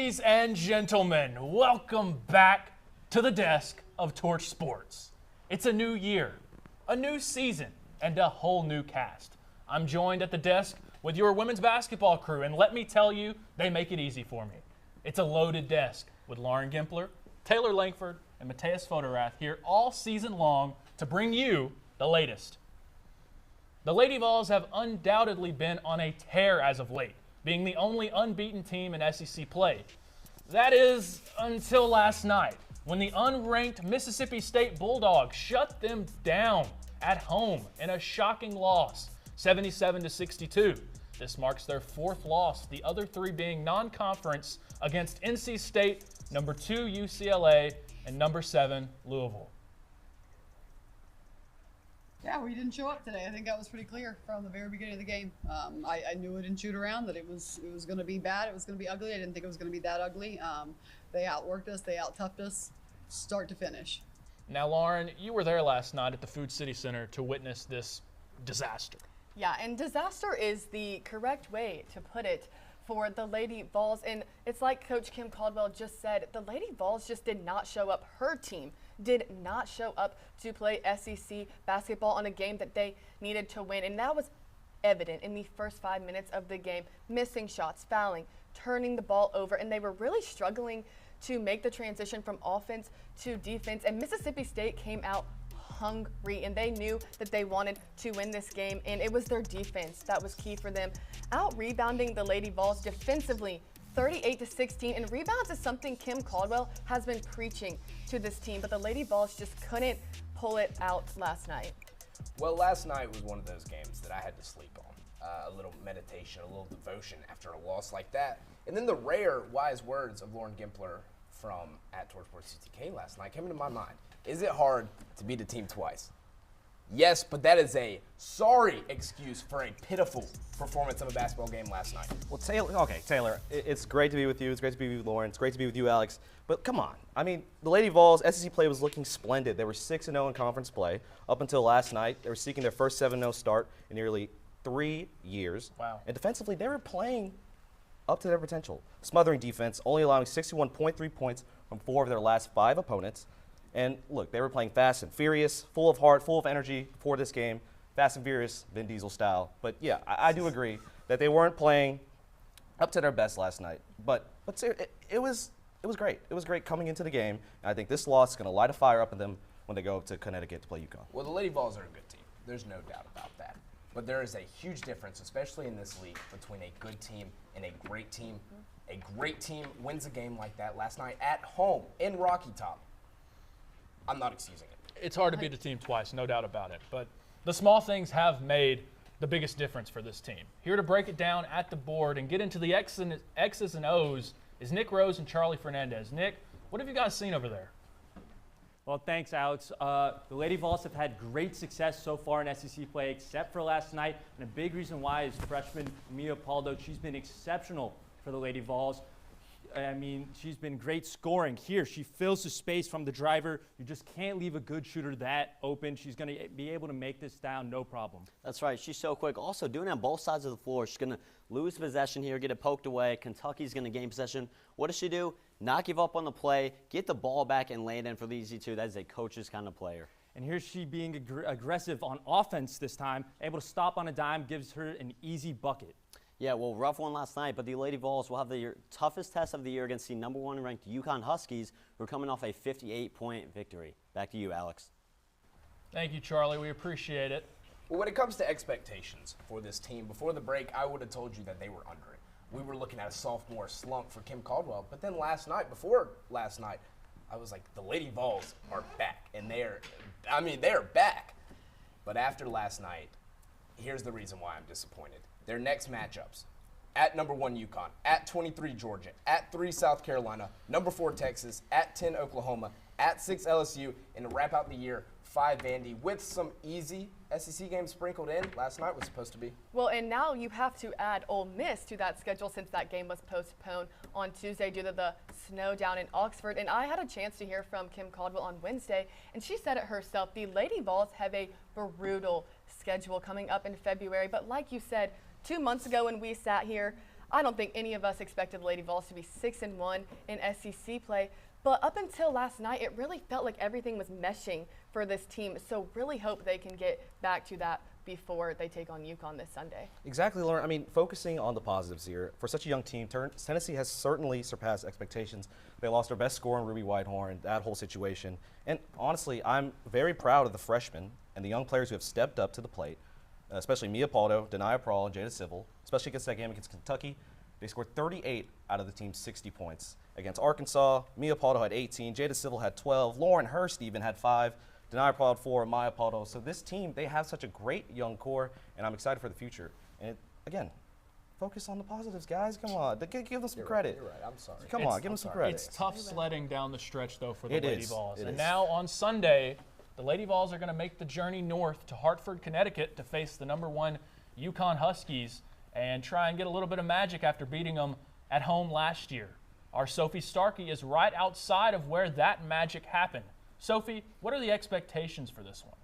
Ladies and gentlemen, welcome back to the desk of Torch Sports. It's a new year, a new season, and a whole new cast. I'm joined at the desk with your women's basketball crew, and let me tell you, they make it easy for me. It's a loaded desk with Lauryn Gempler, Taylor Lankford, and Matayaus Phothirath here all season long to bring you the latest. The Lady Vols have undoubtedly been on a tear as of late, being the only unbeaten team in SEC play. That is, until last night, when the unranked Mississippi State Bulldogs shut them down at home in a shocking loss, 77-62. This marks their fourth loss, the other three being non-conference against NC State, number 2 UCLA, and number 7 Louisville. Yeah, we didn't show up today. I think that was pretty clear from the very beginning of the game. I knew it didn't shoot around, that it was going to be bad. It was going to be ugly. I didn't think it was going to be that ugly. They outworked us. They out-toughed us, start to finish. Now, Lauren, you were there last night at the Food City Center to witness this disaster. Yeah, and disaster is the correct way to put it for the Lady Vols. And it's like Coach Kim Caldwell just said, the Lady Vols just did not show up. Her team did not show up to play SEC basketball on a game that they needed to win. And that was evident in the first 5 minutes of the game. Missing shots, fouling, turning the ball over, and they were really struggling to make the transition from offense to defense. And Mississippi State came out hungry, and they knew that they wanted to win this game, and it was their defense that was key for them. Out-rebounding the Lady Vols defensively, 38-16, and rebounds is something Kim Caldwell has been preaching to this team, but the Lady Vols just couldn't pull it out last night. Well, last night was one of those games that I had to sleep on. A little meditation, a little devotion after a loss like that. And then the rare wise words of Lauryn Gempler from at Torch Sports CTK last night came into my mind. Is it hard to beat a team twice? Yes, but that is a sorry excuse for a pitiful performance of a basketball game last night. Well, Taylor, it's great to be with you. It's great to be with Lauren. It's great to be with you, Alex. But come on. I mean, the Lady Vols, SEC play was looking splendid. They were 6-0 in conference play up until last night. They were seeking their first 7-0 start in nearly 3 years. Wow. And defensively, they were playing up to their potential. Smothering defense, only allowing 61.3 points from 4 of their last 5 opponents. And look, they were playing fast and furious, full of heart, full of energy for this game. Fast and furious, Vin Diesel style. But yeah, I do agree that they weren't playing up to their best last night. But it was great. It was great coming into the game. And I think this loss is going to light a fire up in them when they go up to Connecticut to play UConn. Well, the Lady Vols are a good team. There's no doubt about that. But there is a huge difference, especially in this league, between a good team and a great team. A great team wins a game like that last night at home in Rocky Top. I'm not excusing it. It's hard to beat a team twice, no doubt about it. But the small things have made the biggest difference for this team. Here to break it down at the board and get into the X's and O's is Nick Rose and Charlie Fernandez. Nick, what have you guys seen over there? Well, thanks, Alex. The Lady Vols have had great success so far in SEC play, except for last night. And a big reason why is freshman Mia Paldo. She's been exceptional for the Lady Vols. I mean, she's been great scoring. Here, she fills the space from the driver. You just can't leave a good shooter that open. She's going to be able to make this down, no problem. That's right. She's so quick. Also, doing it on both sides of the floor. She's going to lose possession here, get it poked away. Kentucky's going to gain possession. What does she do? Not give up on the play, get the ball back, and lay it in for the easy two. That is a coach's kind of player. And here's she being aggressive on offense this time, able to stop on a dime, gives her an easy bucket. Yeah, well, rough one last night, but the Lady Vols will have the toughest test of the year against the number 1 ranked UConn Huskies, who are coming off a 58-point victory. Back to you, Alex. Thank you, Charlie. We appreciate it. Well, when it comes to expectations for this team, before the break, I would have told you that they were under it. We were looking at a sophomore slump for Kim Caldwell, but then before last night, I was like, the Lady Vols are back, and they're back. But after last night, here's the reason why I'm disappointed. Their next matchups, at number 1 UConn, at 23 Georgia, at 3 South Carolina, number 4 Texas, at 10 Oklahoma, at 6 LSU, and to wrap out the year, 5 Vandy, with some easy SEC games sprinkled in. Last night was supposed to be. Well, and now you have to add Ole Miss to that schedule since that game was postponed on Tuesday due to the snow down in Oxford. And I had a chance to hear from Kim Caldwell on Wednesday, and she said it herself. The Lady Vols have a brutal schedule coming up in February. But like you said, 2 months ago when we sat here, I don't think any of us expected the Lady Vols to be 6-1 in SEC play. But up until last night, it really felt like everything was meshing for this team. So really hope they can get back to that before they take on UConn this Sunday. Exactly, Lauren. I mean, focusing on the positives here, for such a young team, Tennessee has certainly surpassed expectations. They lost their best scorer in Ruby Whitehorn, that whole situation. And honestly, I'm very proud of the freshmen and the young players who have stepped up to the plate, especially Mia Paldo, Denia Prawl, and Jada Civil, especially against that game against Kentucky. They scored 38 out of the team's 60 points. Against Arkansas, Mia Paldo had 18, Jada Civil had 12, Lauren Hurst even had 5, Denia Prawl had 4, Maya Paldo. So this team, they have such a great young core, and I'm excited for the future. And again, focus on the positives, guys. Come on, give them some credit. You're right. I'm sorry. Come on, give them some credit. It's tough sledding down the stretch, though, for the It Lady is. Vols. It And is. now on Sunday, the Lady Vols are going to make the journey north to Hartford, Connecticut to face the #1 UConn Huskies and try and get a little bit of magic after beating them at home last year. Our Sophie Starkey is right outside of where that magic happened. Sophie, what are the expectations for this one?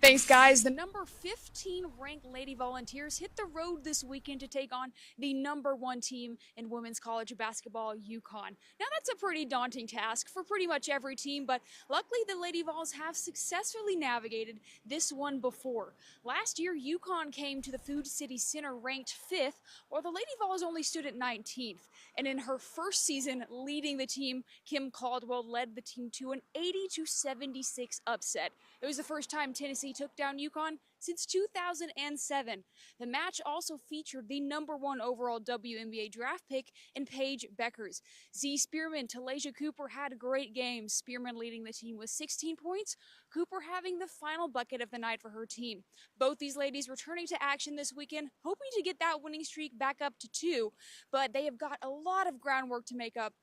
Thanks, guys. The number 15 ranked Lady Volunteers hit the road this weekend to take on the #1 team in women's college basketball, UConn. Now, that's a pretty daunting task for pretty much every team, but luckily the Lady Vols have successfully navigated this one before. Last year, UConn came to the Food City Center ranked 5th, while the Lady Vols only stood at 19th. And in her first season leading the team, Kim Caldwell led the team to an 80-76 upset. It was the first time Tennessee took down UConn since 2007. The match also featured the #1 overall WNBA draft pick in Paige Beckers. Z Spearman, Talasia Cooper had a great game. Spearman leading the team with 16 points, Cooper having the final bucket of the night for her team. Both these ladies returning to action this weekend, hoping to get that winning streak back up to 2, but they have got a lot of groundwork to make up.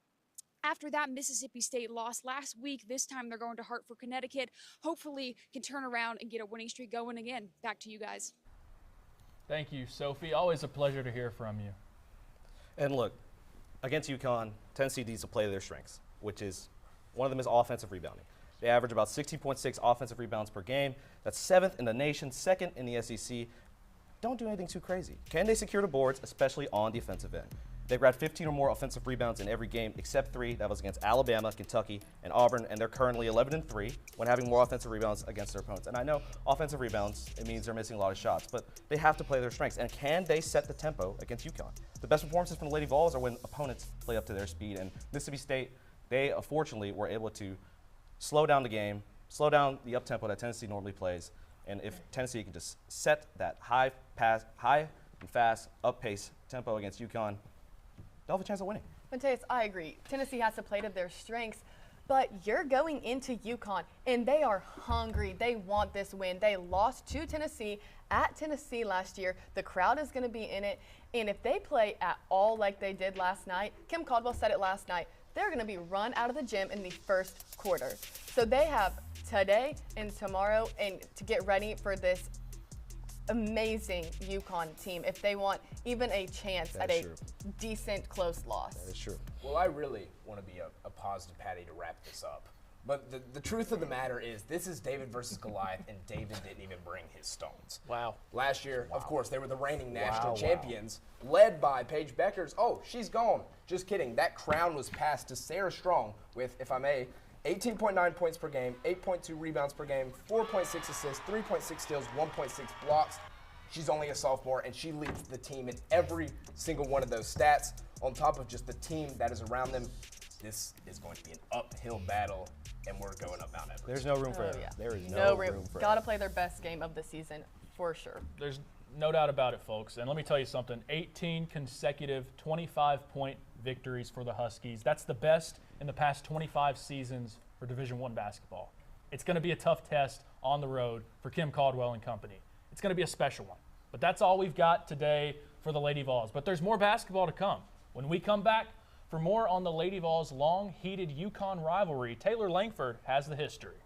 After that Mississippi State loss last week, this time they're going to Hartford, Connecticut. Hopefully can turn around and get a winning streak going again. Back to you guys. Thank you, Sophie. Always a pleasure to hear from you. And look, against UConn, Tennessee needs to play to their strengths, which is one of them is offensive rebounding. They average about 16.6 offensive rebounds per game. That's 7th in the nation, 2nd in the SEC. Don't do anything too crazy. Can they secure the boards, especially on the offensive end? They've grabbed 15 or more offensive rebounds in every game except 3. That was against Alabama, Kentucky, and Auburn, and they're currently 11-3 when having more offensive rebounds against their opponents. And I know offensive rebounds, it means they're missing a lot of shots, but they have to play their strengths. And can they set the tempo against UConn? The best performances from the Lady Vols are when opponents play up to their speed. And Mississippi State, they unfortunately were able to slow down the game, slow down the up-tempo that Tennessee normally plays. And if Tennessee can just set that high and fast, up-pace tempo against UConn, they'll have a chance of winning. Matayaus, I agree. Tennessee has to play to their strengths, but you're going into UConn, and they are hungry. They want this win. They lost to Tennessee at Tennessee last year. The crowd is going to be in it, and if they play at all like they did last night, Kim Caldwell said it last night, they're going to be run out of the gym in the first quarter. So they have today and tomorrow and to get ready for this amazing UConn team if they want even a chance at a decent close loss. That is true. Well, I really want to be a positive Patty to wrap this up. But the truth of the matter is this is David versus Goliath, and David didn't even bring his stones. Wow. Last year, of course, they were the reigning national champions, led by Paige Beckers. Oh, she's gone. Just kidding. That crown was passed to Sarah Strong with, if I may, 18.9 points per game, 8.2 rebounds per game, 4.6 assists, 3.6 steals, 1.6 blocks. She's only a sophomore, and she leads the team in every single one of those stats. On top of just the team that is around them, this is going to be an uphill battle, and we're going up Mount Everest. There's no room for error. Yeah. There is no room for Got to error. play their best game of the season for sure. There's no doubt about it, folks. And let me tell you something, 18 consecutive 25-point victories for the Huskies. That's the best in the past 25 seasons for Division I basketball. It's going to be a tough test on the road for Kim Caldwell and company. It's going to be a special one. But that's all we've got today for the Lady Vols. But there's more basketball to come. When we come back, for more on the Lady Vols' long-heated UConn rivalry, Taylor Lankford has the history.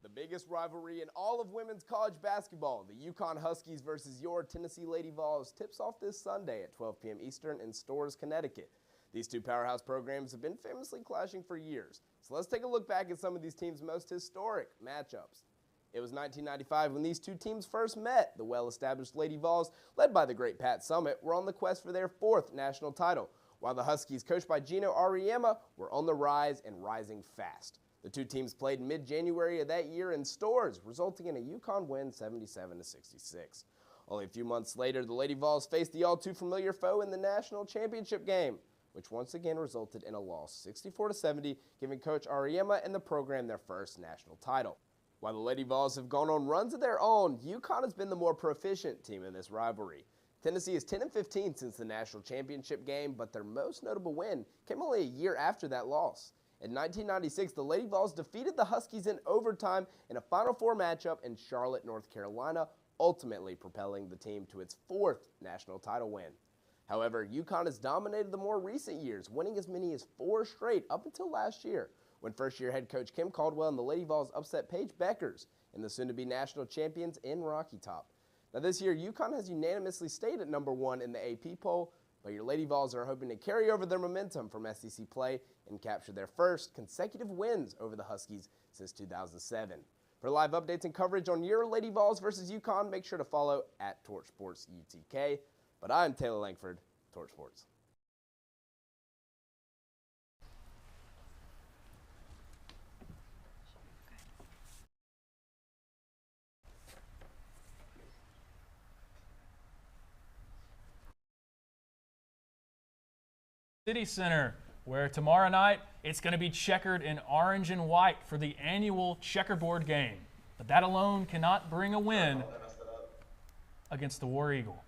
The biggest rivalry in all of women's college basketball, the UConn Huskies versus your Tennessee Lady Vols, tips off this Sunday at 12 p.m. Eastern in Storrs, Connecticut. These two powerhouse programs have been famously clashing for years. So let's take a look back at some of these teams' most historic matchups. It was 1995 when these two teams first met. The well-established Lady Vols, led by the great Pat Summitt, were on the quest for their 4th national title, while the Huskies, coached by Gino Auriemma, were on the rise and rising fast. The two teams played in mid-January of that year in Stores, resulting in a UConn win 77-66. Only a few months later, the Lady Vols faced the all-too-familiar foe in the national championship game, which once again resulted in a loss 64-70, giving Coach Auriemma and the program their first national title. While the Lady Vols have gone on runs of their own, UConn has been the more proficient team in this rivalry. Tennessee is 10-15 since the national championship game, but their most notable win came only a year after that loss. In 1996, the Lady Vols defeated the Huskies in overtime in a Final Four matchup in Charlotte, North Carolina, ultimately propelling the team to its 4th national title win. However, UConn has dominated the more recent years, winning as many as 4 straight up until last year, when first-year head coach Kim Caldwell and the Lady Vols upset Paige Beckers in the soon-to-be national champions in Rocky Top. Now this year, UConn has unanimously stayed at number 1 in the AP poll, but your Lady Vols are hoping to carry over their momentum from SEC play and capture their first consecutive wins over the Huskies since 2007. For live updates and coverage on your Lady Vols versus UConn, make sure to follow at Torch Sports UTK. But I'm Taylor Lankford, Torch Sports. City Center, where tomorrow night it's going to be checkered in orange and white for the annual checkerboard game. But that alone cannot bring a win against the War Eagle.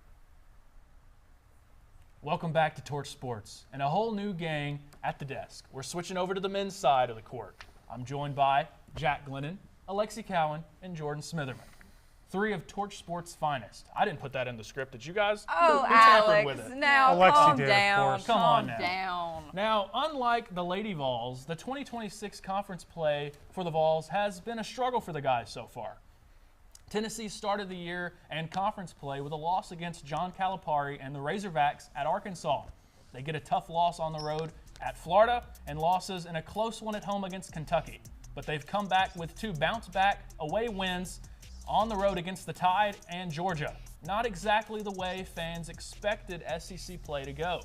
Welcome back to Torch Sports and a whole new gang at the desk. We're switching over to the men's side of the court. I'm joined by Jack Glennon, Alexie Cowan, and Jordan Smitherman. 3 of Torch Sports' finest. I didn't put that in the script. Did you guys? Oh, Who tampered Alex, with it? now Alexie calm did, of down. course. Come on now. Down. Now, unlike the Lady Vols, the 2026 conference play for the Vols has been a struggle for the guys so far. Tennessee started the year and conference play with a loss against John Calipari and the Razorbacks at Arkansas. They get a tough loss on the road at Florida and losses in a close one at home against Kentucky. But they've come back with 2 bounce-back away wins on the road against the Tide and Georgia. Not exactly the way fans expected SEC play to go.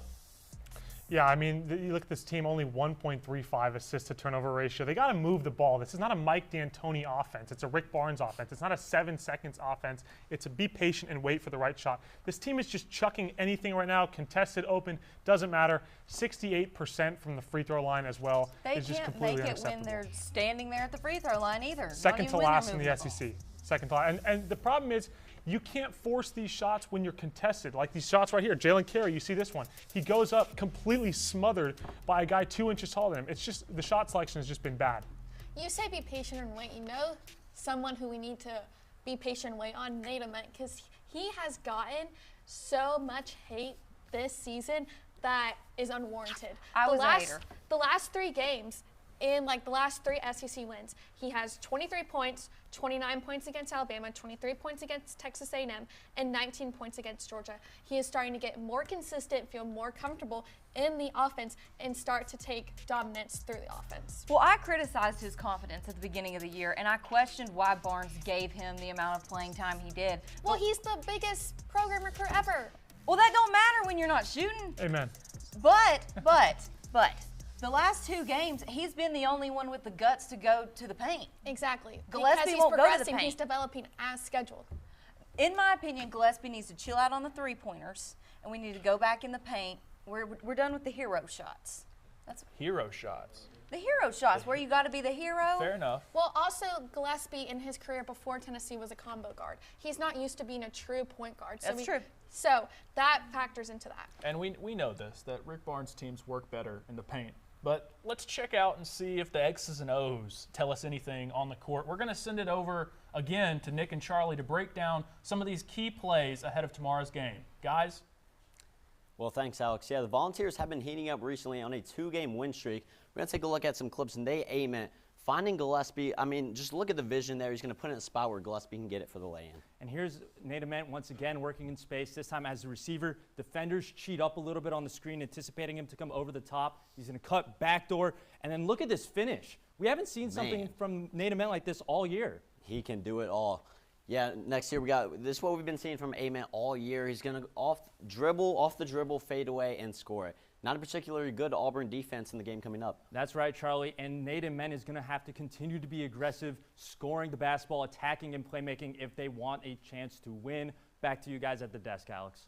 Yeah, I mean, you look at this team, only 1.35 assist to turnover ratio. They got to move the ball. This is not a Mike D'Antoni offense. It's a Rick Barnes offense. It's not a 7 seconds offense. It's a be patient and wait for the right shot. This team is just chucking anything right now, contested, open, doesn't matter. 68% from the free throw line as well. They is just can't completely make it when they're standing there at the free throw line either. Second to last in the SEC. Second to last. And the problem is, you can't force these shots when you're contested. Like these shots right here. Jalen Carey, you see this one. He goes up completely smothered by a guy 2 inches taller than him. It's just, the shot selection has just been bad. You say be patient and wait. You know someone who we need to be patient and wait on, Matayaus, because he has gotten so much hate this season that is unwarranted. The last 3 games, in like the last 3 SEC wins, he has 23 points, 29 points against Alabama, 23 points against Texas A&M, and 19 points against Georgia. He is starting to get more consistent, feel more comfortable in the offense, and start to take dominance through the offense. Well, I criticized his confidence at the beginning of the year, and I questioned why Barnes gave him the amount of playing time he did. Well, he's the biggest program recruit ever. Well, that don't matter when you're not shooting. Amen. But, the last 2 games, he's been the only one with the guts to go to the paint. Exactly. Gillespie because he's won't go to the progressing, paint. he's developing as scheduled. In my opinion, Gillespie needs to chill out on the 3-pointers, and we need to go back in the paint. We're done with the hero shots. That's Hero shots. the hero shots where you got to be the hero. Fair enough. Well, also, Gillespie in his career before Tennessee was a combo guard. He's not used to being a true point guard. So That's true. So that factors into that. And we know this, that Rick Barnes' teams work better in the paint. But let's check out and see if the X's and O's tell us anything on the court. We're going to send it over again to Nick and Charlie to break down some of these key plays ahead of tomorrow's game. Guys? Well, thanks, Alex. Yeah, the Volunteers have been heating up recently on a 2-game win streak. We're going to take a look at some clips, and they aim at finding Gillespie. I mean, just look at the vision there. He's going to put it in a spot where Gillespie can get it for the lay-in. And here's Matayaus once again working in space, this time as a receiver. Defenders cheat up a little bit on the screen, anticipating him to come over the top. He's going to cut backdoor. And then look at this finish. We haven't seen something from Matayaus like this all year. he can do it all. Yeah, next year we got, this is what we've been seeing from A-Man all year. He's going to off the dribble, fade away, and score it. Not a particularly good Auburn defense in the game coming up. That's right, Charlie. And Nate and Men is going to have to continue to be aggressive, scoring the basketball, attacking and playmaking if they want a chance to win. Back to you guys at the desk, Alex.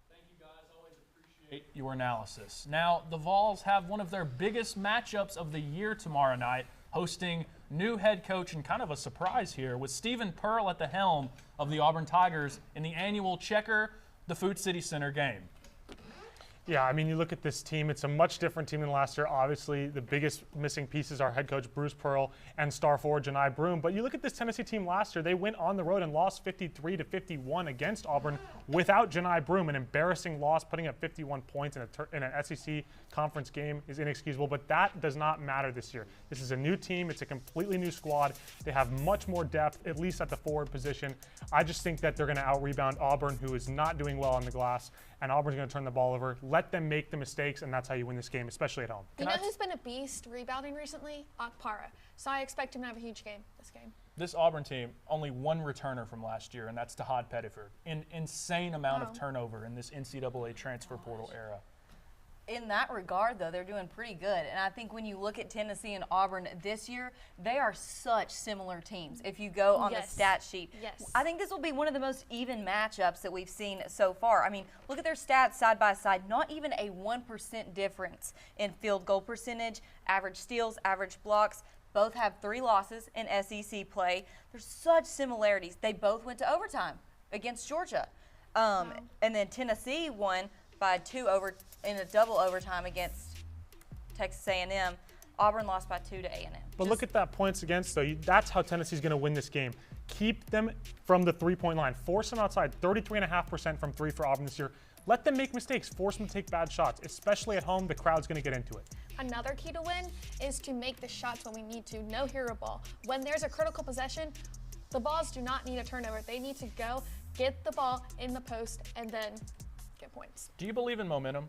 Thank you, guys. Always appreciate your analysis. Now, the Vols have one of their biggest matchups of the year tomorrow night, hosting new head coach and kind of a surprise here with Stephen Pearl at the helm of the Auburn Tigers in the annual Checker the Food City Center game. Yeah, I mean, you look at this team, it's a much different team than last year. Obviously, the biggest missing pieces are head coach Bruce Pearl and star forward Janai Broome. But you look at this Tennessee team last year, they went on the road and lost 53-51 against Auburn without Janai Broome. An embarrassing loss, putting up 51 points in an SEC conference game is inexcusable. But that does not matter this year. This is a new team. It's a completely new squad. They have much more depth, at least at the forward position. I just think that they're going to out-rebound Auburn, who is not doing well on the glass. And Auburn's going to turn the ball over. Let them make the mistakes, and that's how you win this game, especially at home. You know who's been a beast rebounding recently? Akpara. So I expect him to have a huge game this game. This Auburn team, only one returner from last year, and that's Tahad Pettiford. Insane amount of turnover in this NCAA transfer portal era. In that regard, though, they're doing pretty good. And I think when you look at Tennessee and Auburn this year, they are such similar teams. If you go on the stat sheet, I think this will be one of the most even matchups that we've seen so far. I mean, look at their stats side by side. Not even a 1% difference in field goal percentage, average steals, average blocks. Both have 3 losses in SEC play. There's such similarities. They both went to overtime against Georgia. And then Tennessee won by 2 in a double overtime against Texas A&M. Auburn lost by 2 to A&M. But look at that points against, though. That's how Tennessee's going to win this game. Keep them from the three-point line. Force them outside. 33.5% from 3 for Auburn this year. Let them make mistakes. Force them to take bad shots, especially at home. The crowd's going to get into it. Another key to win is to make the shots when we need to. No hero ball. When there's a critical possession, the Vols do not need a turnover. They need to go, get the ball in the post, and then get points. Do you believe in momentum?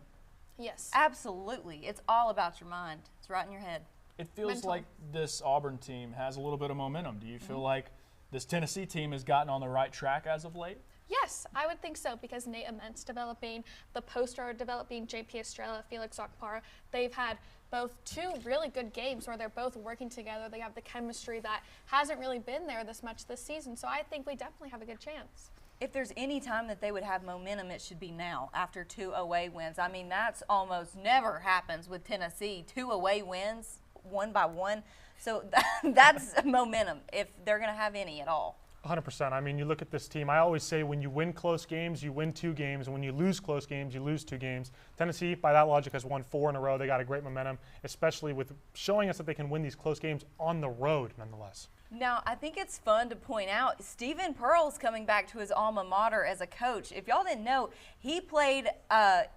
Yes. Absolutely. It's all about your mind. It's right in your head. It feels like this Auburn team has a little bit of momentum. Do you feel like this Tennessee team has gotten on the right track as of late? Yes, I would think so, because Nate Ament's developing, the poster are developing, JP Estrella, Felix Akpara. They've had both 2 really good games where they're both working together. They have the chemistry that hasn't really been there this much this season, so I think we definitely have a good chance. If there's any time that they would have momentum, it should be now after 2 away wins. I mean, that's almost never happens with Tennessee. 2 away wins, 1 by 1. So that's momentum if they're going to have any at all. 100%. I mean, you look at this team. I always say when you win close games, you win 2 games. And when you lose close games, you lose 2 games. Tennessee, by that logic, has won 4 in a row. They got a great momentum, especially with showing us that they can win these close games on the road, nonetheless. Now, I think it's fun to point out, Stephen Pearl's coming back to his alma mater as a coach. If y'all didn't know, he played at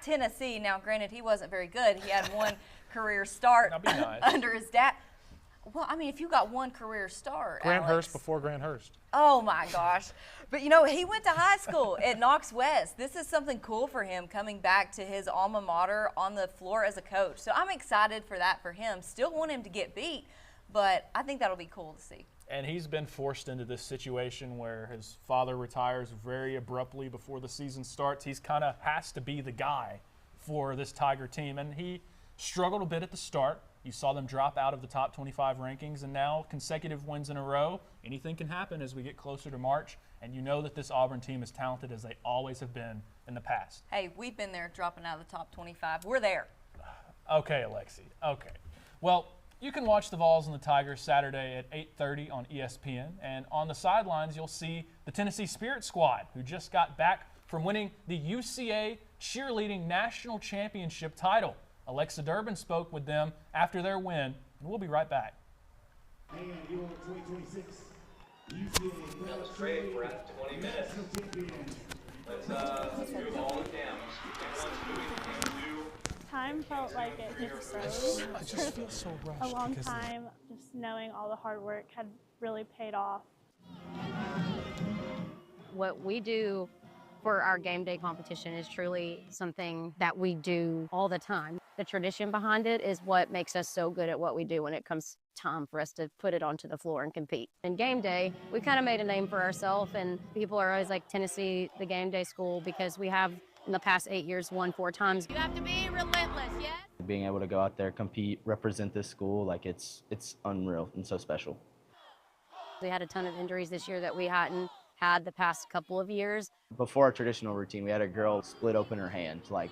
Tennessee. Now, granted, he wasn't very good. He had 1 career start under his dad. Well, I mean, if you got 1 career start, Grant Alex. Hurst before Grant Hurst. Oh, my gosh. But, you know, he went to high school at Knox West. This is something cool for him, coming back to his alma mater on the floor as a coach. So I'm excited for that for him. Still want him to get beat, but I think that'll be cool to see. And he's been forced into this situation where his father retires very abruptly before the season starts. He's kind of has to be the guy for this Tiger team, and he struggled a bit at the start. You saw them drop out of the top 25 rankings, and now consecutive wins in a row. Anything can happen as we get closer to March, and you know that this Auburn team is talented as they always have been in the past. Hey, we've been there dropping out of the top 25. We're there. Okay, Alexie. Okay. Well, you can watch the Vols and the Tigers Saturday at 8:30 on ESPN, and on the sidelines you'll see the Tennessee Spirit Squad, who just got back from winning the UCA Cheerleading National Championship title. Alexa Durbin spoke with them after their win, and we'll be right back. And your 2026 UCA That was great. We're at 20 minutes. Let's move all it down. Time felt like it just froze. I just feel so rushed. A long time, just knowing all the hard work had really paid off. What we do for our game day competition is truly something that we do all the time. the tradition behind it is what makes us so good at what we do when it comes time for us to put it onto the floor and compete. And game day, we kind of made a name for ourselves, and people are always like, Tennessee, the game day school, because we have in the past 8 years won 4 times. You have to be relentless, yes? Being able to go out there, compete, represent this school, like it's unreal and so special. We had a ton of injuries this year that we hadn't had the past couple of years. Before our traditional routine, we had a girl split open her hand like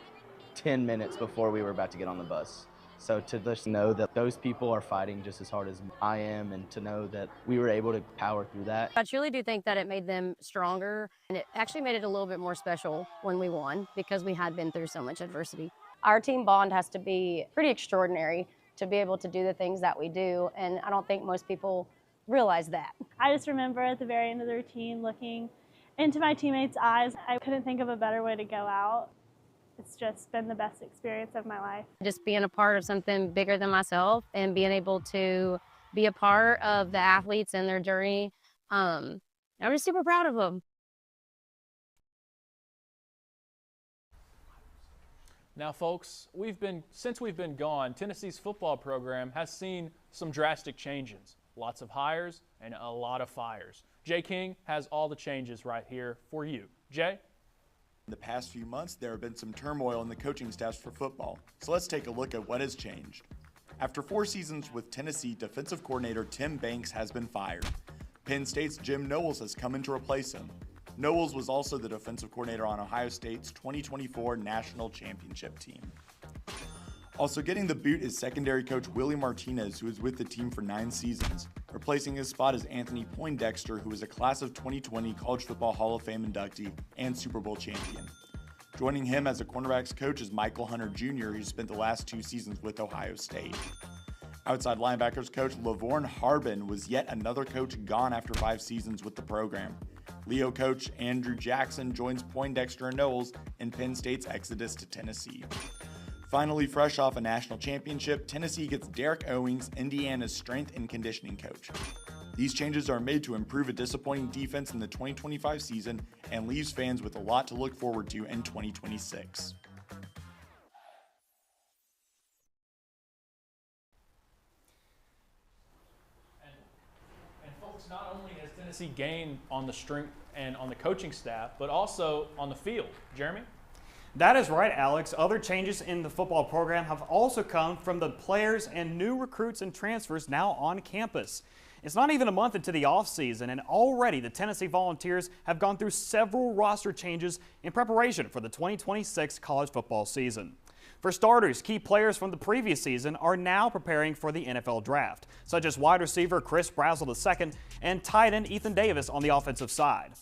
10 minutes before we were about to get on the bus. So to just know that those people are fighting just as hard as I am, and to know that we were able to power through that. I truly do think that it made them stronger, and it actually made it a little bit more special when we won because we had been through so much adversity. Our team bond has to be pretty extraordinary to be able to do the things that we do, and I don't think most people realize that. I just remember at the very end of the routine looking into my teammates' eyes. I couldn't think of a better way to go out. It's just been the best experience of my life. Just being a part of something bigger than myself and being able to be a part of the athletes and their journey, I'm just super proud of them. Now, folks, since we've been gone, Tennessee's football program has seen some drastic changes. Lots of hires and a lot of fires. Jay King has all the changes right here for you. Jay? In the past few months, there have been some turmoil in the coaching staffs for football, so let's take a look at what has changed. After 4 seasons with Tennessee, defensive coordinator Tim Banks has been fired. Penn State's Jim Knowles has come in to replace him. Knowles was also the defensive coordinator on Ohio State's 2024 National Championship team. Also getting the boot is secondary coach Willie Martinez, who was with the team for 9 seasons. Replacing his spot is Anthony Poindexter, who is a class of 2020 College Football Hall of Fame inductee and Super Bowl champion. Joining him as a cornerbacks coach is Michael Hunter Jr., who spent the last 2 seasons with Ohio State. Outside linebackers coach Lavorne Harbin was yet another coach gone after 5 seasons with the program. Leo coach Andrew Jackson joins Poindexter and Knowles in Penn State's exodus to Tennessee. Finally, fresh off a national championship, Tennessee gets Derek Owings, Indiana's strength and conditioning coach. These changes are made to improve a disappointing defense in the 2025 season and leaves fans with a lot to look forward to in 2026. And folks, not only has Tennessee gained on the strength and on the coaching staff, but also on the field. Jeremy? That is right, Alex. Other changes in the football program have also come from the players and new recruits and transfers now on campus. It's not even a month into the offseason, and already the Tennessee Volunteers have gone through several roster changes in preparation for the 2026 college football season. For starters, key players from the previous season are now preparing for the NFL draft, such as wide receiver Chris Brazzell II and tight end Ethan Davis on the offensive side.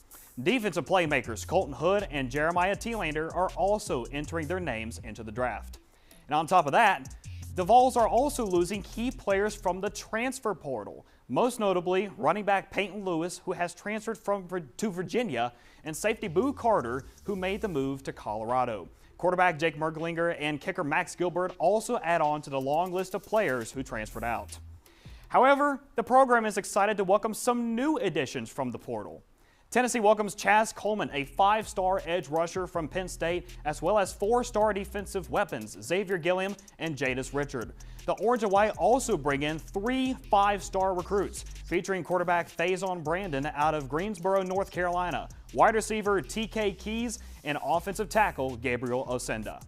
Defensive playmakers Colton Hood and Jeremiah Thielander are also entering their names into the draft. And on top of that, the Vols are also losing key players from the transfer portal, most notably running back Peyton Lewis, who has transferred to Virginia, and safety Boo Carter, who made the move to Colorado. Quarterback Jake Merglinger and kicker Max Gilbert also add on to the long list of players who transferred out. However, the program is excited to welcome some new additions from the portal. Tennessee welcomes Chaz Coleman, a 5-star edge rusher from Penn State, as well as 4-star defensive weapons, Xavier Gilliam and Jadis Richard. The Orange and White also bring in 3 5-star recruits, featuring quarterback Faison Brandon out of Greensboro, North Carolina, wide receiver TK Keys, and offensive tackle Gabriel Osenda.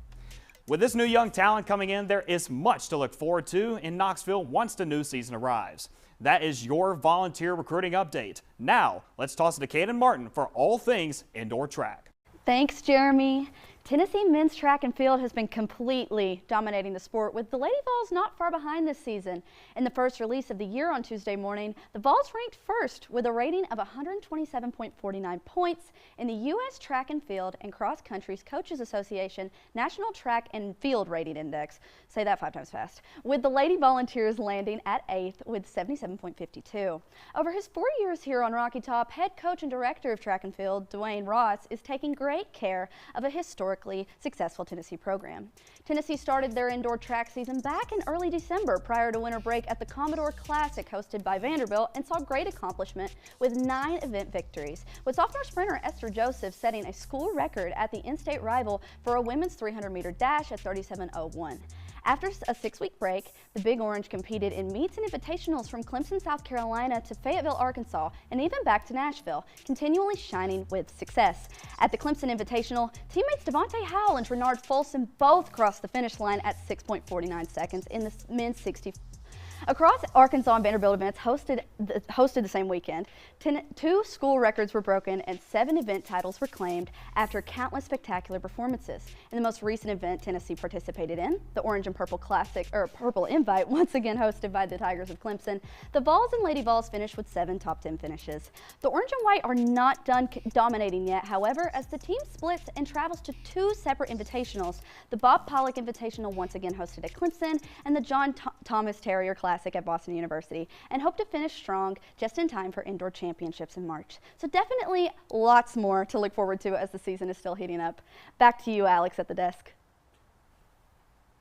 With this new young talent coming in, there is much to look forward to in Knoxville once the new season arrives. That is your volunteer recruiting update. Now, let's toss it to Kaden Martin for all things indoor track. Thanks, Jeremy. Tennessee men's track and field has been completely dominating the sport, with the Lady Vols not far behind this season. In the first release of the year on Tuesday morning, the Vols ranked first with a rating of 127.49 points in the U.S. Track and Field and Cross Country's Coaches Association National Track and Field Rating Index. Say that 5 times fast. With the Lady Volunteers landing at 8th with 77.52. Over his 4 years here on Rocky Top, head coach and director of track and field, Dwayne Ross, is taking great care of a historically successful Tennessee program. Tennessee started their indoor track season back in early December prior to winter break at the Commodore Classic hosted by Vanderbilt, and saw great accomplishment with 9 event victories, with sophomore sprinter Esther Joseph setting a school record at the in-state rival for a women's 300-meter dash at 37:01. After a 6-week break, the Big Orange competed in meets and invitationals from Clemson, South Carolina to Fayetteville, Arkansas, and even back to Nashville, continually shining with success. At the Clemson Invitational, teammates Devontae Howell and Renard Folsom both crossed the finish line at 6.49 seconds in the men's 60. Across Arkansas and Vanderbilt events hosted the same weekend, 2 school records were broken and 7 event titles were claimed after countless spectacular performances. In the most recent event Tennessee participated in, the Orange and Purple Classic, or Purple Invite, once again hosted by the Tigers of Clemson, the Vols and Lady Vols finished with 7 top 10 finishes. The Orange and White are not done dominating yet, however, as the team splits and travels to 2 separate invitationals. The Bob Pollock Invitational once again hosted at Clemson, and the John Thomas Terrier Classic at Boston University, and hope to finish strong just in time for indoor championships in March. So definitely lots more to look forward to as the season is still heating up. Back to you, Alex, at the desk.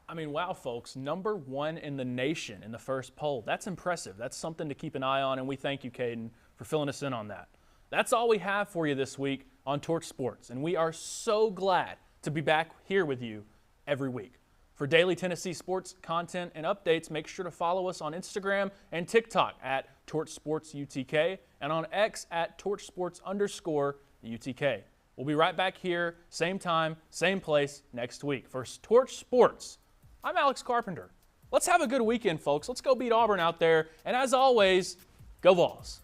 I mean, wow, folks, #1 in the nation in the first poll. That's impressive. That's something to keep an eye on, and we thank you, Caden, for filling us in on that. That's all we have for you this week on Torch Sports, and we are so glad to be back here with you every week. For daily Tennessee sports content and updates, make sure to follow us on Instagram and TikTok at TorchSportsUTK and on X at TorchSports_UTK. We'll be right back here, same time, same place next week. For Torch Sports, I'm Alex Carpenter. Let's have a good weekend, folks. Let's go beat Auburn out there. And as always, go Vols.